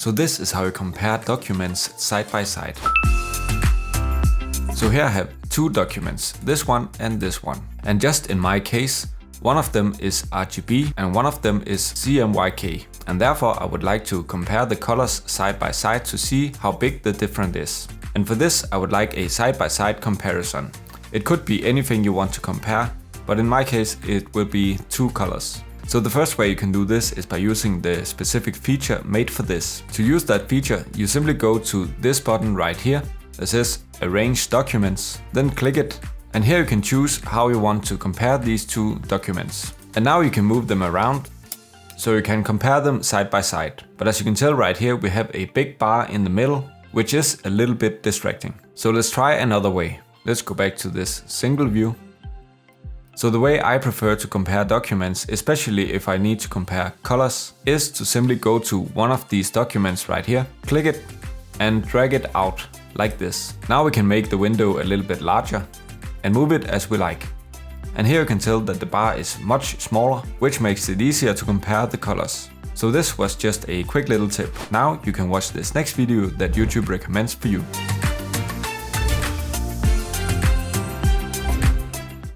So this is how you compare documents side by side. So here I have two documents, this one and this one. And just in my case, one of them is RGB and one of them is CMYK. And therefore I would like to compare the colors side by side to see how big the difference is. And for this I would like a side by side comparison. It could be anything you want to compare, but in my case it will be two colors. So the first way you can do this is by using the specific feature made for this. To use that feature, you simply go to this button right here that says Arrange Documents, then click it, and here you can choose how you want to compare these two documents. And now you can move them around so you can compare them side by side. But as you can tell right here, we have a big bar in the middle, which is a little bit distracting. So let's try another way. Let's go back to this single view. So the way I prefer to compare documents, especially if I need to compare colors, is to simply go to one of these documents right here, click it and drag it out like this. Now we can make the window a little bit larger and move it as we like. And here you can tell that the bar is much smaller, which makes it easier to compare the colors. So this was just a quick little tip. Now you can watch this next video that YouTube recommends for you.